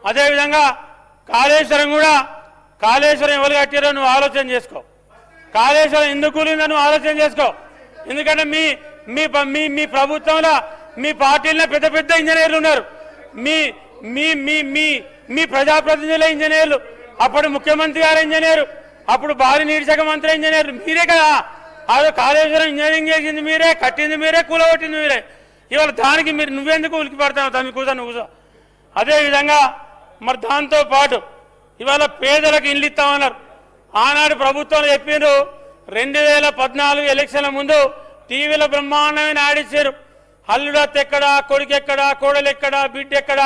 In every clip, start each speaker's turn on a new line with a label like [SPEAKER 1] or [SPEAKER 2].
[SPEAKER 1] అదేవిధంగా కాళేశ్వరం కూడా కాళేశ్వరం ఎవరు కట్టారో నువ్వు ఆలోచన చేసుకో. కాళేశ్వరం ఎందుకు కూలిందో నువ్వు ఆలోచన చేసుకో. ఎందుకంటే మీ మీ మీ ప్రభుత్వంలో మీ పార్టీలో పెద్ద పెద్ద ఇంజనీర్లు ఉన్నారు. మీ మీ మీ మీ మీ ప్రజాప్రతినిధుల ఇంజనీర్లు, అప్పుడు ముఖ్యమంత్రి గారు ఇంజనీరు, అప్పుడు భారీ నీటి శాఖ మంత్రి ఇంజనీర్లు మీరే కదా. అదే కాళేశ్వరం ఇంజనీరింగ్ చేసింది మీరే, కట్టింది మీరే, కూలగొట్టింది మీరే. ఇవాళ దానికి మీరు నువ్వెందుకు ఉలికి పడతావు? దాన్ని కూర్చో. అదేవిధంగా మరి దాంతో పాటు ఇవాళ పేదలకు ఇల్లు ఇస్తామన్నారు. ఆనాడు ప్రభుత్వం చెప్పిండ్రు 2014 ఎలక్షన్ల ముందు టీవీలో బ్రహ్మాండమైన ఆడిచ్చారు. అల్లుడత్ ఎక్కడ, కొడుకు ఎక్కడ, కోడలు ఎక్కడ, బిడ్డ ఎక్కడ,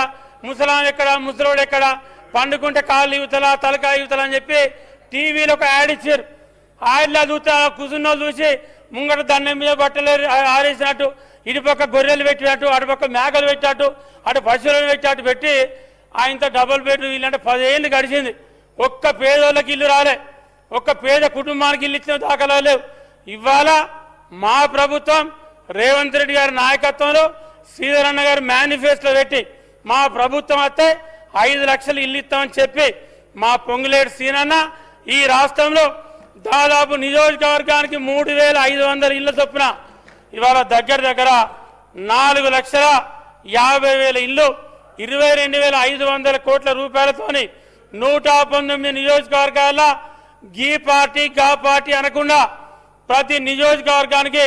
[SPEAKER 1] ముసలాం ఎక్కడ, ముసలోడు ఎక్కడ, పండుకుంటే కాళ్ళు యువతల తలకాయ యువతల అని చెప్పి టీవీలో ఒక యాడ్ ఇచ్చారు. యాడ్లా చూస్తా కూర్చున్న చూసి ముంగట దండం మీద బట్టలు ఆరేసినట్టు, ఇటుపక్క గొర్రెలు పెట్టినట్టు, అటుపక్క మేకలు పెట్టినట్టు, అటు పశువులను పెట్టినట్టు పెట్టి ఆయనతో డబుల్ బెడ్రూమ్ ఇల్లు 10 ఏళ్ళు గడిచింది. ఒక్క పేదోళ్ళకి ఇల్లు రాలే, ఒక్క పేద కుటుంబానికి ఇల్లు ఇచ్చిన దాఖలా లేవు. ఇవాళ మా ప్రభుత్వం రేవంత్ రెడ్డి గారి నాయకత్వంలో శ్రీధరన్న గారు మేనిఫెస్టో పెట్టి మా ప్రభుత్వం వస్తే 5 లక్షలు ఇల్లు ఇస్తామని చెప్పి మా పొంగులేటి సీనన్న ఈ రాష్ట్రంలో దాదాపు నియోజకవర్గానికి 3500 ఇళ్ల చొప్పున ఇవాళ దగ్గర 4,50,000 ఇల్లు 22,500 కోట్ల రూపాయలతోని 119 నియోజకవర్గాల గీ పార్టీ గా పార్టీ అనకుండా ప్రతి నియోజకవర్గానికి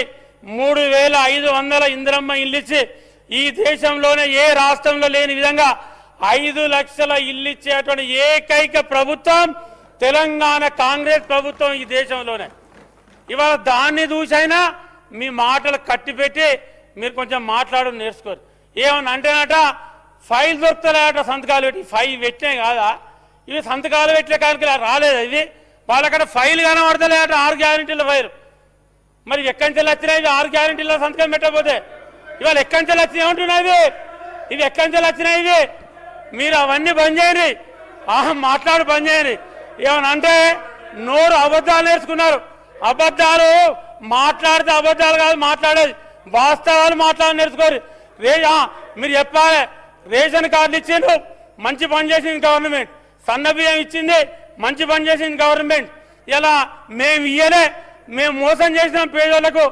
[SPEAKER 1] 3,500 ఇందిరమ్మ ఇల్లు ఇచ్చి ఈ దేశంలోనే ఏ రాష్ట్రంలో లేని విధంగా 5 లక్షల ఇల్లు ఇచ్చేటువంటి ఏకైక ప్రభుత్వం తెలంగాణ కాంగ్రెస్ ప్రభుత్వం ఈ దేశంలోనే. ఇవాళ దాన్ని చూసైనా మీ మాటలు కట్టిపెట్టి మీరు కొంచెం మాట్లాడడం నేర్చుకోరు. ఏమన్నా అంటేనట ఫైల్ దొరుకుతలేట సంతకాలు పెట్టి, ఫైల్ పెట్టినే కాదా ఇవి సంతకాలు పెట్టలే కానీ రాలేదు. ఇవి వాళ్ళక్కడ ఫైల్ కనబడతలేట 6 గ్యారెంటీల ఫైల్. మరి ఎక్కడి నుంచి వచ్చినాయి 6 గ్యారెంటీల సంతకం పెట్టకపోతే? ఇవాళ ఎక్కడి నుంచి వచ్చినాయి ఉంటున్నాయి ఇవి ఎక్కడి నుంచి వచ్చినాయి ఇవి? మీరు అవన్నీ బంద్ చేయండి, మాట్లాడు బంద్ చేయండి. ఏమన్నా అంటే నోరు అబద్ధాలు నేర్చుకున్నారు. అబద్ధాలు మాట్లాడితే అబద్ధాలు కాదు మాట్లాడేది, వాస్తవాలు మాట్లాడి నేర్చుకోరు. మీరు చెప్పాలి రేషన్ కార్డులు ఇచ్చిండ్రు, మంచి పని చేసింది గవర్నమెంట్. సన్న బియ్యం ఇచ్చింది, మంచి పని చేసింది గవర్నమెంట్. ఇలా మేము ఇయ్యలే, మేము మోసం చేసినాం పేదోళ్లకు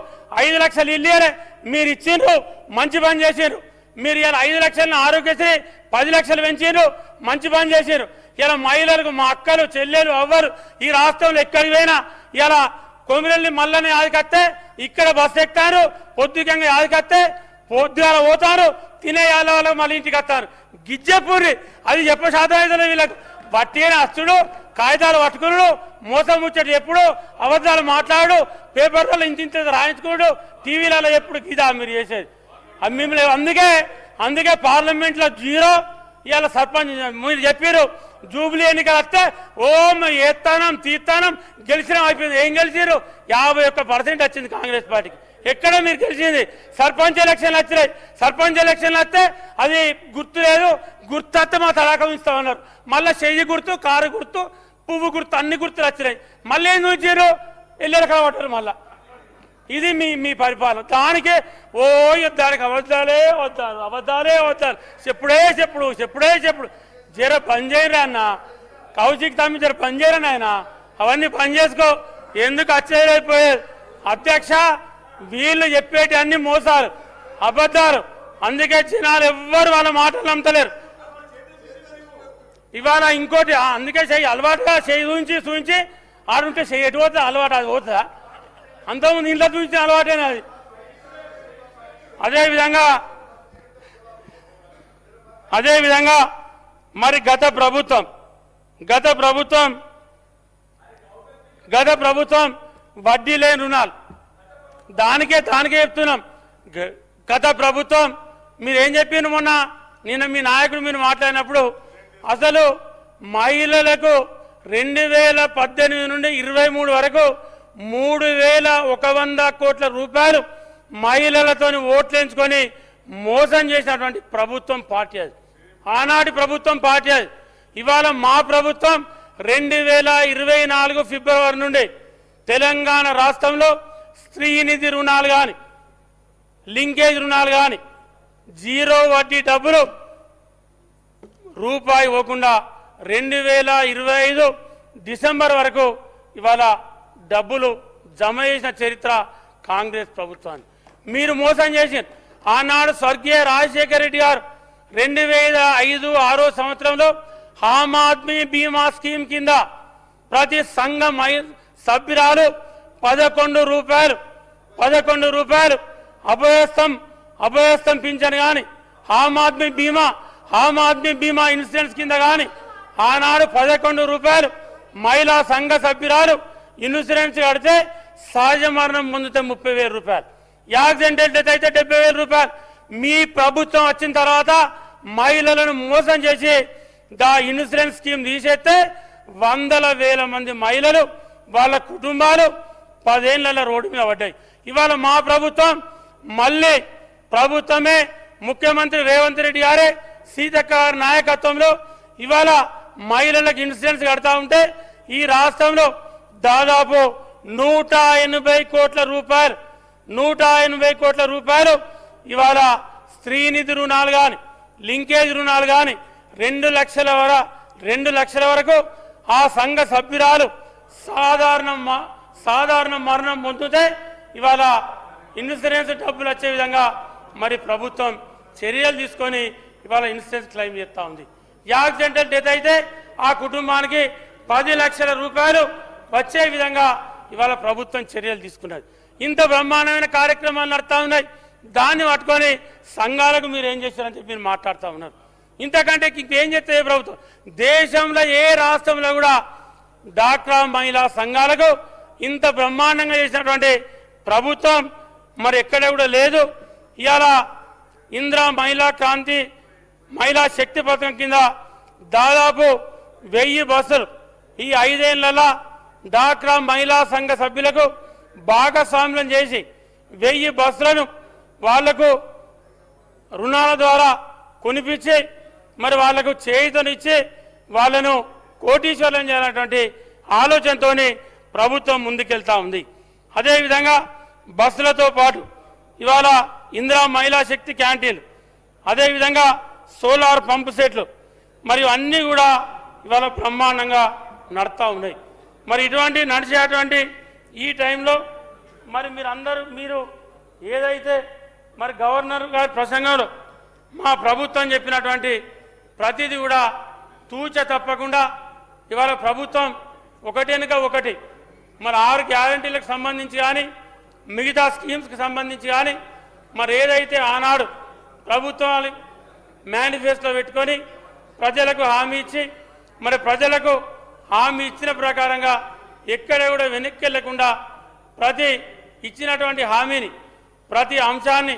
[SPEAKER 1] 5 లక్షలు ఇల్లు ఇయ్యలే, మీరు ఇచ్చిండ్రు, మంచి పని చేసిండ్రు. మీరు ఇలా 5 లక్షలను ఆరోగ్యశ్రీ 10 లక్షలు పెంచారు, మంచి పని చేశారు. ఇలా మహిళలకు మా అక్కలు చెల్లెలు ఎవ్వరు ఈ రాష్ట్రంలో ఎక్కడికి పోయినా ఇలా కొమిరెల్లి మల్లనే ఆదికత్తే ఇక్కడ బస్సు ఎక్కుతారు, పొద్దుకంగా ఆదికత్తే పొద్దుగాల పోతారు, తినే వాళ్ళ మళ్ళీ ఇంటికి వస్తారు. గిజ్జపూరి అది చెప్ప శాతం అయితే వీళ్ళకు బట్టిన అస్తుడు, కాగితాలు పట్టుకున్నాడు, మోసం ముచ్చటి ఎప్పుడు అబద్ధాలు మాట్లాడు, పేపర్లలో ఇంత రాయించుకున్నాడు, టీవీలలో ఎప్పుడు ఇదా మీరు చేసేది మిమ్మల్ని. అందుకే పార్లమెంట్లో 0. ఇవాళ సర్పంచ్ మీరు చెప్పారు జూబ్లీ ఎన్నికలు వస్తే ఓం ఎత్తానం తీస్తానం గెలిచినాం అయిపోయింది. ఏం గెలిచారు? 51% వచ్చింది కాంగ్రెస్ పార్టీకి. ఎక్కడ మీరు గెలిచింది? సర్పంచ్ ఎలక్షన్లు వచ్చినాయి. సర్పంచ్ ఎలక్షన్లు వస్తే అది గుర్తు లేదు, గుర్తు వస్తే మా తడాకం ఇస్తామన్నారు. మళ్ళీ చెయ్యి గుర్తు, కారు గుర్తు, పువ్వు గుర్తు, అన్ని గుర్తులు వచ్చినాయి. మళ్ళీ ఏం చూసారు? ఎల్లెలు కలవటారు. మళ్ళా ఇది మీ పరిపాలన. దానికి దానికి అబద్ధాలే వద్దారు, చెప్పుడే చెప్పుడు. జర పని చేయరా అన్న, కౌశిక్ తమ్మి జర పని చేయరా నాయన, అవన్నీ పని చేసుకో. ఎందుకు అచ్చేదైపోయేది? అధ్యక్ష వీళ్ళు చెప్పేటి అన్ని మోసాలు, అబద్ధాలు. అందుకే జనాలు ఎవ్వరు వాళ్ళ మాటలు నమ్మతలేరు. ఇవాళ ఇంకోటి అందుకే అలవాటుగా చూపించి ఆడుంటే ఎటు పోతుంది అలవాటు? అది పోతుందా? అంతకుముందు ఇంట్లో చూపించిన అలవాటేనా అది? అదేవిధంగా మరి గత ప్రభుత్వం వడ్డీ లేని రుణాలు దానికే చెప్తున్నాం. గత ప్రభుత్వం మీరేం చెప్పిన నిన్న మీ నాయకుడు మీరు మాట్లాడినప్పుడు అసలు మహిళలకు 2018 నుండి 23 వరకు 3,100 కోట్ల రూపాయలు మహిళలతోని ఓట్లేంచుకొని మోసం చేసినటువంటి ప్రభుత్వం పార్టీ అది. ఆనాటి ప్రభుత్వం పార్టీ అది. ఇవాళ మా ప్రభుత్వం 2024 ఫిబ్రవరి నుండి తెలంగాణ రాష్ట్రంలో స్త్రీనిధి రుణాలు కానీ, లింకేజ్ రుణాలు కానీ, 0 వడ్డీ డబ్బులు రూపాయి ఇవ్వకుండా 2025 డిసెంబర్ వరకు ఇవాళ డబ్బులు జమ చేసిన చరిత్ర కాంగ్రెస్ ప్రభుత్వాన్ని. మీరు మోసం చేసి ఆనాడు స్వర్గీయ రాజశేఖర రెడ్డి గారు 2005-6 సంవత్సరంలో ఆమ్ ఆద్మీ బీమా స్కీమ్ కింద ప్రతి సంఘ సభ్యురాలు 11 రూపాయలు అభయస్థం పింఛన్ కానీ ఆమ్ ఆద్మీ బీమా ఇన్సూరెన్స్ కింద కానీ ఆనాడు 11 రూపాయలు మహిళా సంఘ సభ్యురాలు ఇన్సూరెన్స్ కడితే సహజ మరణం పొందితే 30,000 రూపాయలు, యాక్సిడెంటల్ డెత్ అయితే 70,000 రూపాయలు. మీ ప్రభుత్వం వచ్చిన తర్వాత మహిళలను మోసం చేసి ఇన్సూరెన్స్ స్కీమ్ తీసేస్తే 100,000 మంది మహిళలు వాళ్ళ కుటుంబాలు 10 ఏళ్ల రోడ్డు మీద పడ్డాయి. ఇవాళ మా ప్రభుత్వం మళ్ళీ ప్రభుత్వమే ముఖ్యమంత్రి రేవంత్ రెడ్డి గారే సీతక్క గారి నాయకత్వంలో ఇవాళ మహిళలకు ఇన్సూరెన్స్ కడతా ఉంటే ఈ రాష్ట్రంలో దాదాపు 180 కోట్ల రూపాయలు ఇవాళ స్త్రీనిధి రుణాలు కానీ లింకేజ్ రుణాలు కానీ 2 లక్షల వరకు ఆ సంఘ సభ్యురాలు సాధారణ మరణం పొందితే ఇవాళ ఇన్సూరెన్స్ డబ్బులు వచ్చే విధంగా మరి ప్రభుత్వం చర్యలు తీసుకొని ఇవాళ ఇన్సూరెన్స్ క్లెయిమ్ చేస్తూ ఉంది. యాక్సిడెంటల్ డెత్ అయితే ఆ కుటుంబానికి 10 లక్షల రూపాయలు వచ్చే విధంగా ఇవాళ ప్రభుత్వం చర్యలు తీసుకున్నది. ఇంత బ్రహ్మాండమైన కార్యక్రమాలు నడుస్తూ ఉన్నాయి. దాన్ని పట్టుకొని సంఘాలకు మీరు ఏం చేస్తారని చెప్పి మీరు మాట్లాడుతూ ఉన్నారు. ఇంతకంటే ఇంకేం చేస్తే ప్రభుత్వం దేశంలో ఏ రాష్ట్రంలో కూడా డాక్రా మహిళా సంఘాలకు ఇంత బ్రహ్మాండంగా చేసినటువంటి ప్రభుత్వం మరి ఎక్కడ కూడా లేదు. ఇవాళ ఇందిరా మహిళా శక్తి పథకం కింద దాదాపు 1000 బస్సులు ఈ 5 ఏళ్లలో డాక్రా మహిళా సంఘ సభ్యులకు భాగస్వామ్యం చేసి 1000 బస్సులను వాళ్లకు రుణాల ద్వారా కొనిపించి మరి వాళ్లకు చేయుతనిచ్చి వాళ్ళను కోటీశ్వరం చేయాలన్నటువంటి ఆలోచనతో ప్రభుత్వం ముందుకెళ్తా ఉంది. అదేవిధంగా బస్సులతో పాటు ఇవాళ ఇందిరా మహిళా శక్తి క్యాంటీన్లు, అదేవిధంగా సోలార్ పంపు సెట్లు మరియు అన్నీ కూడా ఇవాళ బ్రహ్మాండంగా నడుస్తూ ఉన్నాయి. మరి ఇటువంటి నడిచేటువంటి ఈ టైంలో మరి మీరు ఏదైతే మరి గవర్నర్ గారి ప్రసంగంలో మా ప్రభుత్వం చెప్పినటువంటి ప్రతిదీ కూడా తూచ తప్పకుండా ఇవాళ ప్రభుత్వం ఒకటెనుక ఒకటి మరి 6 గ్యారంటీలకు సంబంధించి కానీ మిగతా స్కీమ్స్కి సంబంధించి కానీ మరి ఏదైతే ఆనాడు ప్రభుత్వాలు మేనిఫెస్టో పెట్టుకొని ప్రజలకు హామీ ఇచ్చి మరి ప్రజలకు హామీ ఇచ్చిన ప్రకారంగా ఎక్కడ కూడా వెనక్కి వెళ్లకుండా ప్రతి ఇచ్చినటువంటి హామీని ప్రతి అంశాన్ని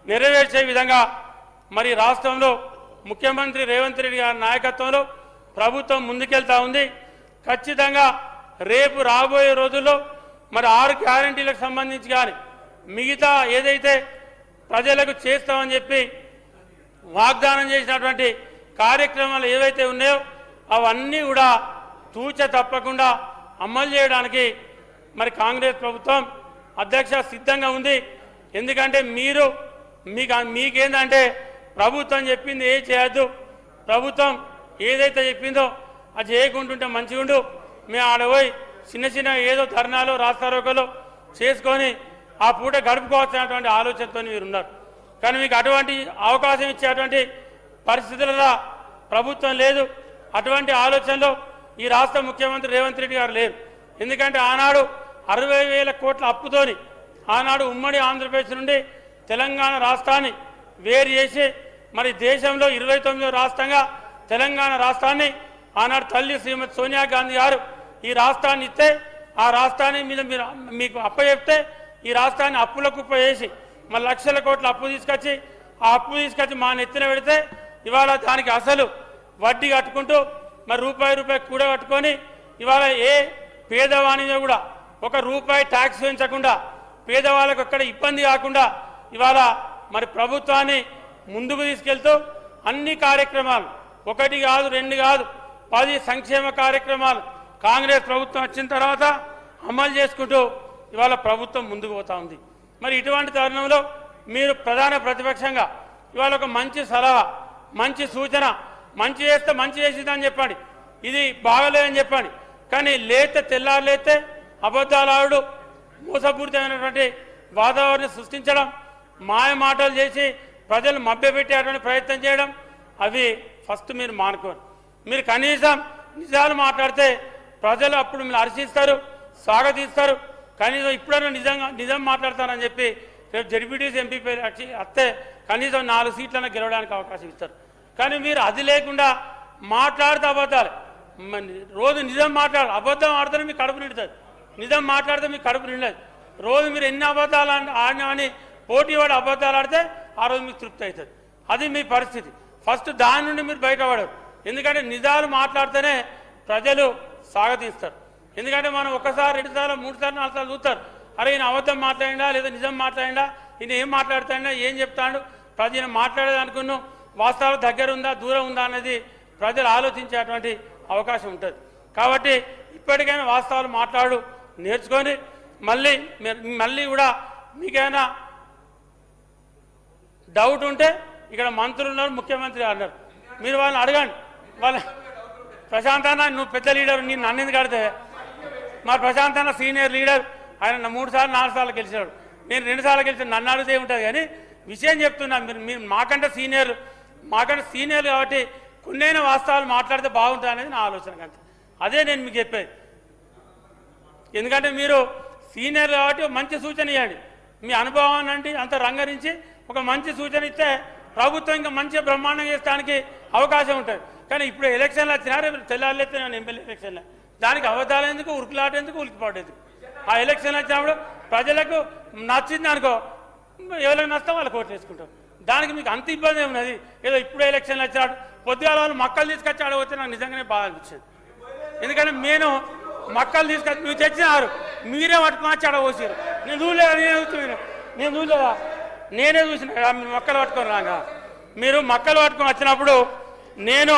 [SPEAKER 1] నెరవేర్చే విధంగా మరి రాష్ట్రంలో ముఖ్యమంత్రి రేవంత్ రెడ్డి గారి నాయకత్వంలో ప్రభుత్వం ముందుకెళ్తా ఉంది. ఖచ్చితంగా రేపు రాబోయే రోజుల్లో మరి 6 గ్యారంటీలకు సంబంధించి కానీ మిగతా ఏదైతే ప్రజలకు చేస్తామని చెప్పి వాగ్దానం చేసినటువంటి కార్యక్రమాలు ఏవైతే ఉన్నాయో అవన్నీ కూడా తూచ తప్పకుండా అమలు చేయడానికి మరి కాంగ్రెస్ ప్రభుత్వం అధ్యక్ష సిద్ధంగా ఉంది. ఎందుకంటే మీకేందంటే ప్రభుత్వం చెప్పింది ఏ చేయొద్దు, ప్రభుత్వం ఏదైతే చెప్పిందో అది చేయకుంటుంటే మంచిగా ఉండు, మేము ఆడపోయి చిన్న ఏదో ధర్నాలు రాస్తారోకలు చేసుకొని ఆ పూట గడుపుకోవాల్సినటువంటి ఆలోచనతో మీరు ఉన్నారు. కానీ మీకు అటువంటి అవకాశం ఇచ్చేటువంటి పరిస్థితులలో ప్రభుత్వం లేదు. అటువంటి ఆలోచనలో ఈ రాష్ట్ర ముఖ్యమంత్రి రేవంత్ రెడ్డి గారు లేరు. ఎందుకంటే ఆనాడు 60,000 కోట్ల అప్పుతోని ఆనాడు ఉమ్మడి ఆంధ్రప్రదేశ్ నుండి తెలంగాణ రాష్ట్రాన్ని వేరు చేసి మరి దేశంలో 29వ రాష్ట్రంగా తెలంగాణ రాష్ట్రాన్ని ఆనాడు తల్లి శ్రీమతి సోనియా గాంధీ గారు ఈ రాష్ట్రాన్ని ఇస్తే ఆ రాష్ట్రాన్ని మీద మీకు అప్పచెప్తే ఈ రాష్ట్రాన్ని అప్పుల కుప్ప చేసి మరి లక్షల కోట్ల అప్పు తీసుకొచ్చి ఆ అప్పు తీసుకొచ్చి మా నెత్తిన పెడితే ఇవాళ దానికి అసలు వడ్డీ కట్టుకుంటూ మరి రూపాయి కూడా కట్టుకొని ఇవాళ ఏ పేదవాణిలో కూడా ₹1 ట్యాక్స్ పెంచకుండా పేదవాళ్ళకు ఎక్కడ ఇబ్బంది కాకుండా ఇవాళ మరి ప్రభుత్వాన్ని ముందుకు తీసుకెళ్తూ అన్ని కార్యక్రమాలు 1 కాదు 2 కాదు 10 సంక్షేమ కార్యక్రమాలు కాంగ్రెస్ ప్రభుత్వం వచ్చిన తర్వాత అమలు చేసుకుంటూ ఇవాళ ప్రభుత్వం ముందుకు పోతా ఉంది. మరి ఇటువంటి తరుణంలో మీరు ప్రధాన ప్రతిపక్షంగా ఇవాళ ఒక మంచి సలహా మంచి సూచన మంచి చేస్తే మంచి చేసిందని చెప్పండి, ఇది బాగలేదని చెప్పండి. కానీ లేతే తెల్లారు లేతే అబద్ధాలు ఆడు మోసపూరితమైనటువంటి వాతావరణం సృష్టించడం, మాయ మాటలు చేసి ప్రజలు మభ్యపెట్టేటువంటి ప్రయత్నం చేయడం, అవి ఫస్ట్ మీరు మానుకోండి. మీరు కనీసం నిజాలు మాట్లాడితే ప్రజలు అప్పుడు మీరు హర్షిస్తారు, స్వాగతిస్తారు. కనీసం ఇప్పుడైనా నిజం మాట్లాడతారని చెప్పి రేపు జడ్పీటీసీ ఎంపీపీ వస్తే కనీసం 4 సీట్లను గెలవడానికి అవకాశం ఇస్తారు. కానీ మీరు అది లేకుండా మాట్లాడితే అబద్ధాలు, రోజు నిజం మాట్లాడాలి. అబద్ధం ఆడితేనే మీకు కడుపు నిండుతుంది, నిజం మాట్లాడితే మీకు కడుపు నిండదు. రోజు మీరు ఎన్ని అబద్ధాలు ఆడినా అని పోటీ వాడు అబద్ధాలు ఆడితే ఆ రోజు మీకు తృప్తి అవుతుంది. అది మీ పరిస్థితి. ఫస్ట్ దాని నుండి మీరు బయటపడరు. ఎందుకంటే నిజాలు మాట్లాడితేనే ప్రజలు స్వాగతిస్తారు. ఎందుకంటే మనం 1 సారి 2 సార్లు 3 సార్లు 4 సార్లు చూస్తారు, అరే ఈయన అబద్ధం మాట్లాడిందా లేదా నిజం మాట్లాడిందా, ఈయన ఏం మాట్లాడుతాడా ఏం చెప్తాడు, ప్రజలు మాట్లాడేది అనుకున్నాం వాస్తవాలు దగ్గర ఉందా దూరం ఉందా అనేది ప్రజలు ఆలోచించేటువంటి అవకాశం ఉంటుంది. కాబట్టి ఇప్పటికైనా వాస్తవాలు మాట్లాడు నేర్చుకొని మళ్ళీ కూడా మీకైనా డౌట్ ఉంటే ఇక్కడ మంత్రులు ఉన్నారు, ముఖ్యమంత్రి అన్నారు, మీరు వాళ్ళని అడగండి. వాళ్ళ ప్రశాంత్ అన్న నువ్వు పెద్ద లీడర్, నేను నన్ను ఎందుకు అడితే, మా ప్రశాంత్ అన్న సీనియర్ లీడర్, ఆయన 3 సార్లు 4 సార్లు గెలిచాడు, నేను 2 సార్లు గెలిచాను, నన్ను అడిగితే ఉంటుంది. కానీ విషయం చెప్తున్నా, మీరు మాకంటే సీనియర్ కాబట్టి కొన్నైనా వాస్తవాలు మాట్లాడితే బాగుంటుంది అనేది నా ఆలోచన. అంతే, అదే నేను మీకు చెప్పేది. ఎందుకంటే మీరు సీనియర్ కాబట్టి మంచి సూచన ఇవ్వండి, మీ అనుభవాన్ని అంటే అంత రంగరించి ఒక మంచి సూచన ఇస్తే ప్రభుత్వం ఇంకా మంచిగా బ్రహ్మాండంగా చేసడానికి అవకాశం ఉంటుంది. కానీ ఇప్పుడు ఎలక్షన్లు వచ్చినారే తెల్లారితే నేను ఎమ్మెల్యే ఎలక్షన్లో, దానికి అబద్ధాలు ఎందుకు, ఉరికిలాటేందుకు, ఉలికిపాటేందుకు? ఆ ఎలక్షన్లు వచ్చినప్పుడు ప్రజలకు నచ్చింది అనుకో, ఎవరికి నష్టం వాళ్ళకి ఓట్లు వేసుకుంటాం. దానికి మీకు అంత ఇబ్బంది ఉన్నది. ఏదో ఇప్పుడు ఎలక్షన్లు వచ్చినాడు పొద్దుగాల వాళ్ళు మక్కలు తీసుకొచ్చి ఆడపోతే నాకు నిజంగానే బాగా అనిపించింది. ఎందుకంటే నేను మక్కలు తీసుకొచ్చి మీరు తెచ్చినారు, మీరే పట్టుకుని వచ్చి ఆడపోసారు. నేను చూడలేదా నేనే చూసిన మీరు మొక్కలు పట్టుకొని రాగా. మీరు మొక్కలు పట్టుకొని వచ్చినప్పుడు నేను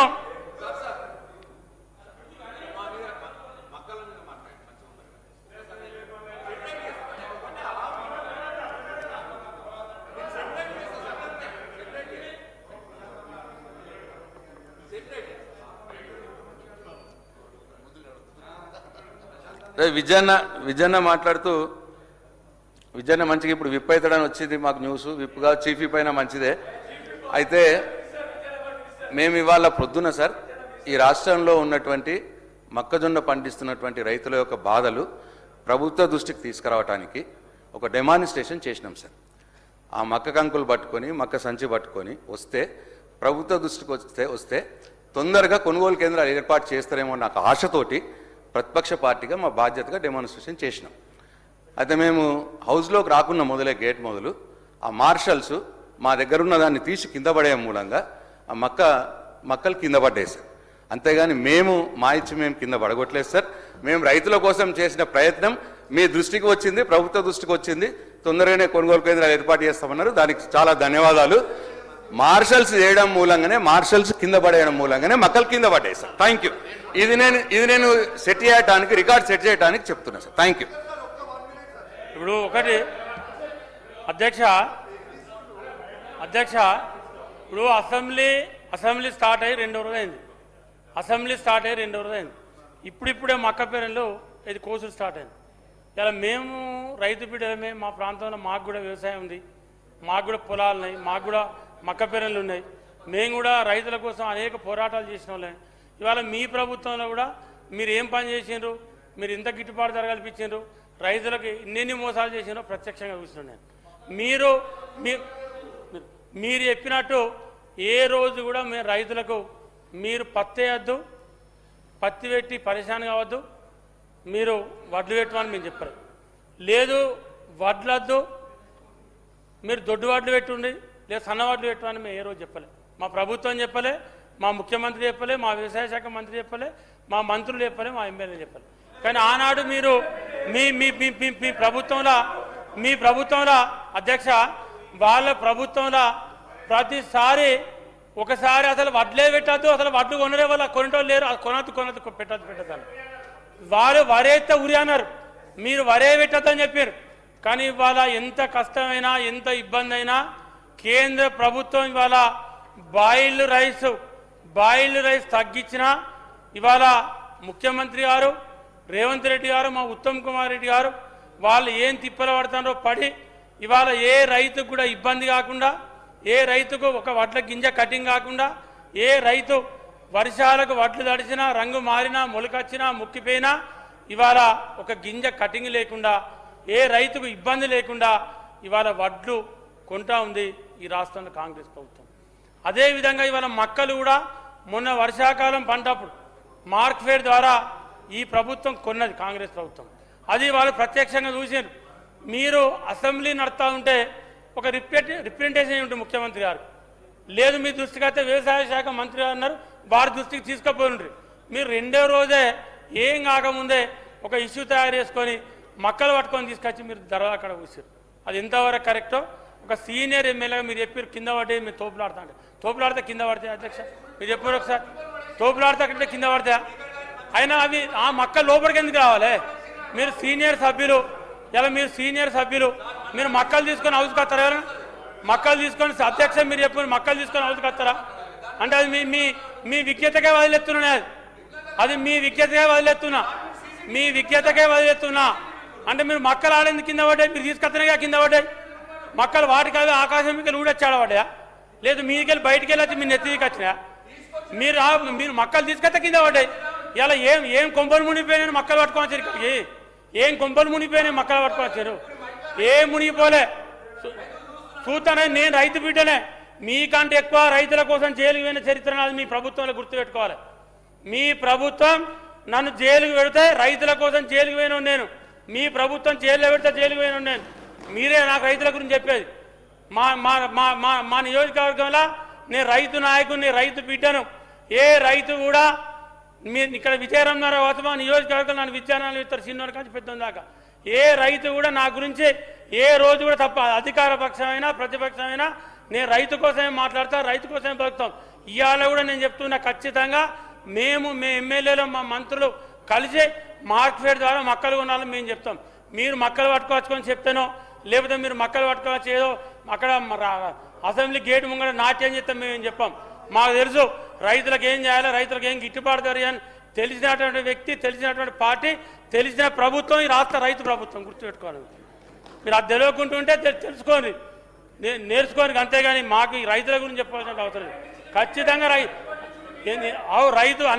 [SPEAKER 2] విజయన్న మాట్లాడుతూ, విజయన్న మంచిగా ఇప్పుడు విప్ అవుతాడని వచ్చింది మాకు న్యూస్. విప్గా చీఫ్ విప్ అయినా మంచిదే. అయితే మేము ఇవాళ ప్రొద్దున సార్ ఈ రాష్ట్రంలో ఉన్నటువంటి మొక్కజొన్న పండిస్తున్నటువంటి రైతుల యొక్క బాధలు ప్రభుత్వ దృష్టికి తీసుకురావడానికి ఒక డెమాన్స్ట్రేషన్ చేసినాం సార్. ఆ మక్క కంకులు పట్టుకొని మక్క సంచి పట్టుకొని వస్తే ప్రభుత్వ దృష్టికి వస్తే తొందరగా కొనుగోలు కేంద్రాలు ఏర్పాటు చేస్తారేమో నాకు ఆశతోటి ప్రతిపక్ష పార్టీగా మా బాధ్యతగా డెమాన్స్ట్రేషన్ చేసినాం. అయితే మేము హౌస్లోకి రాకున్న మొదలే గేట్ మొదలు ఆ మార్షల్స్ మా దగ్గర ఉన్న దాన్ని తీసి కింద పడే మూలంగా ఆ మక్కలు కింద పడ్డాయి సార్. అంతేగాని మేము కింద పడగొట్టలేదు సార్. మేము రైతుల కోసం చేసిన ప్రయత్నం మీ దృష్టికి వచ్చింది, ప్రభుత్వ దృష్టికి వచ్చింది, తొందరగానే కొనుగోలు కేంద్రాలు ఏర్పాటు చేస్తామన్నారు. దానికి చాలా ధన్యవాదాలు. మార్షల్స్ చేయడం మూలంగానే, మార్షల్స్ కింద పడేయడం మూలంగానే మక్కలు కింద పడ్డాయి సార్. Thank you. ఇది నేను సెట్ చేయడానికి, రికార్డ్ సెట్ చేయడానికి చెప్తున్నా సార్. Thank you.
[SPEAKER 1] ఇప్పుడు ఒకటి అధ్యక్ష ఇప్పుడు అసెంబ్లీ స్టార్ట్ అయ్యి 2 రోజులు అయింది. ఇప్పుడిప్పుడే మక్క పేరెంలో ఇది కోసులు స్టార్ట్ అయింది. ఇలా మేము రైతు బిడ్డలమే, మా ప్రాంతంలో మాకు కూడా వ్యవసాయం ఉంది, మాకు కూడా పొలాలు ఉన్నాయి, మాకు కూడా మక్క పేరెంలు ఉన్నాయి. మేము కూడా రైతుల కోసం అనేక పోరాటాలు చేసిన వాళ్ళే. ఇవాళ మీ ప్రభుత్వంలో కూడా మీరు ఏం పని చేసిండ్రు, మీరు ఇంత గిట్టుబాటు ధర కల్పించారు, రైతులకు ఇన్ని మోసాలు చేసినారో ప్రత్యక్షంగా చూస్తున్నాను నేను. మీరు చెప్పినట్టు ఏ రోజు కూడా మేము రైతులకు మీరు పత్తి వేయద్దు, పత్తి పెట్టి పరిశాన్ కావద్దు, మీరు వడ్లు పెట్టమని మేము చెప్పారు. లేదు వడ్లద్దు, మీరు దొడ్డు వడ్లు పెట్టుండి, లేదు సన్న వడ్లు పెట్టమని మేము ఏ రోజు చెప్పలే. మా ప్రభుత్వం చెప్పలే, మా ముఖ్యమంత్రి చెప్పలే, మా వ్యవసాయ శాఖ మంత్రి చెప్పలే, మా మంత్రులు చెప్పలే, మా ఎమ్మెల్యే చెప్పలే. కానీ ఆనాడు మీరు మీ ప్రభుత్వంలో అధ్యక్ష వాళ్ళ ప్రభుత్వంలో ప్రతిసారి ఒకసారి అసలు వడ్లే పెట్టద్దు, అసలు వడ్లు కొనరే, వాళ్ళ కొనేటోళ్ళు లేరు, కొనద్దు పెట్టద్దు వాళ్ళు వరేస్తే ఉరి అన్నారు, మీరు వరే పెట్టద్దని చెప్పారు. కానీ ఇవాళ ఎంత కష్టమైనా ఎంత ఇబ్బంది అయినా కేంద్ర ప్రభుత్వం ఇవాళ బాయిల్డ్ రైస్ తగ్గించినా ఇవాళ ముఖ్యమంత్రి గారు రేవంత్ రెడ్డి గారు మా ఉత్తమ్ కుమార్ రెడ్డి గారు వాళ్ళు ఏం తిప్పలు పడుతున్నారో పడి ఇవాళ ఏ రైతుకు కూడా ఇబ్బంది కాకుండా, ఏ రైతుకు ఒక వడ్ల గింజ కటింగ్ కాకుండా, ఏ రైతు వర్షాలకు వడ్లు తడిచినా రంగు మారినా మొలకొచ్చినా ముక్కిపోయినా ఇవాళ ఒక గింజ కటింగ్ లేకుండా, ఏ రైతుకు ఇబ్బంది లేకుండా ఇవాళ వడ్లు కొంటా ఉంది ఈ రాష్ట్రంలో కాంగ్రెస్ ప్రభుత్వం. అదేవిధంగా ఇవాళ మక్కలు కూడా మొన్న వర్షాకాలం పంటప్పుడు మార్క్ఫెడ్ ద్వారా ఈ ప్రభుత్వం కొన్నది కాంగ్రెస్ ప్రభుత్వం. అది వాళ్ళు ప్రత్యక్షంగా చూసారు. మీరు అసెంబ్లీ నడుస్తూ ఉంటే ఒక రిప్రజెంటేషన్ ఉంటుంది ముఖ్యమంత్రి గారు, లేదు మీ దృష్టికి అయితే వ్యవసాయ శాఖ మంత్రి గారు అన్నారు, వారి దృష్టికి తీసుకుపోయిండ్రి. మీరు రెండో రోజే ఏం కాకముందే ఒక ఇష్యూ తయారు చేసుకొని మక్కలు పట్టుకొని తీసుకొచ్చి మీరు ధర అక్కడ కూర్చారు. అది ఎంతవరకు కరెక్టో ఒక సీనియర్ ఎమ్మెల్యేగా మీరు చెప్పారు కింద పడ్డే మీరు తోపులాడుతా అంటే తోపులాడితే కింద పడితే అధ్యక్ష మీరు చెప్పారు ఒకసారి తోపులాడితే అక్కడే కింద పడతాయా? అయినా అవి ఆ మక్క లోపలికి ఎందుకు రావాలి? మీరు సీనియర్ సభ్యులు, ఇలా మీరు సీనియర్ సభ్యులు, మీరు మక్కలు తీసుకొని హౌస్కి వస్తారా? ఎవరైనా మక్కలు తీసుకొని అధ్యక్ష మీరు చెప్పారు మక్కలు తీసుకొని హౌస్కి వస్తారా అంటే అది మీ మీ మీ విజ్ఞతకే వదిలేస్తున్నా, అది మీ విజ్ఞతకే వదిలేస్తున్నా, మీ విజ్ఞతకే వదిలేస్తున్నా. అంటే మీరు మక్కలు ఆడేందుకు కింద పడ్డాయి, మీరు తీసుకొస్తున్నాగా కింద పడ్డాయి మక్కలు, వాటికి అవి ఆకాశం మీకు ఊడొచ్చాడ పడ్డాయా? లేదు మీకెళ్ళి బయటికి వెళ్ళి వచ్చి మీరు నెత్తికి వచ్చినాయా? మీరు మక్కలు తీసుకొస్తే కింద పడ్డాయి. ఇలా ఏం కొంపలు మునిగిపోయినాయి మక్కలు పట్టుకోవచ్చారు, ఇక్కడికి ఏం కొంపలు మునిగిపోయినాయి మక్కలు పట్టుకోవచ్చారు? ఏం మునిగిపోలే. చూస్తానే నేను రైతు బిడ్డనే, మీకంటే ఎక్కువ రైతుల కోసం జైలుకు పోయిన చరిత్ర నాది. మీ ప్రభుత్వంలో గుర్తుపెట్టుకోవాలి. మీ ప్రభుత్వం నన్ను జైలుకు పెడితే రైతుల కోసం జైలుకు పోయిన నేను, మీ ప్రభుత్వం జైల్లో పెడితే జైలుకు పోయిన నేను. మీరే నాకు రైతుల గురించి చెప్పేది. మా మా మా మా మా నియోజకవర్గంలో నేను రైతు నాయకుడిని, రైతు బిడ్డను. ఏ రైతు కూడా మీరు ఇక్కడ విజయరామనారాయణ వాత మా నియోజకవర్గం నన్ను విద్యానాలు ఇస్తారు చిన్నోడి కానీ పెద్ద దాకా. ఏ రైతు కూడా నా గురించి ఏ రోజు కూడా తప్ప, అధికార పక్షమైనా ప్రతిపక్షమైనా నేను రైతు కోసమే మాట్లాడతా, రైతు కోసమే బతుకుతాం. ఇవాళ కూడా నేను చెప్తున్నా, ఖచ్చితంగా మీ ఎమ్మెల్యేలు మా మంత్రులు కలిసి మార్క్ఫెడ్ ద్వారా మక్కలు కొనాలని మేము చెప్తాం. మీరు మక్కలు పట్టుకోవచ్చుకొని చెప్తానో, లేకపోతే మీరు మక్కలు పట్టుకోవచ్చు ఏదో అక్కడ అసెంబ్లీ గేట్ ముంగడ నాట్యం చేస్తాం మేము చెప్పాం. మాకు తెలుసు రైతులకు ఏం చేయాలి, రైతులకు ఏం గిట్టుబాటు ధర అని తెలిసినటువంటి వ్యక్తి, తెలిసినటువంటి పార్టీ, తెలిసిన ప్రభుత్వం ఈ రాష్ట్ర రైతు ప్రభుత్వం. గుర్తుపెట్టుకోవాలి. మీరు అది తెలియకుంటుంటే తెలుసుకోండి, నేర్చుకోండి. అంతేగాని మాకు ఈ రైతుల గురించి చెప్పాల్సిన అవసరం లేదు. ఖచ్చితంగా రైతు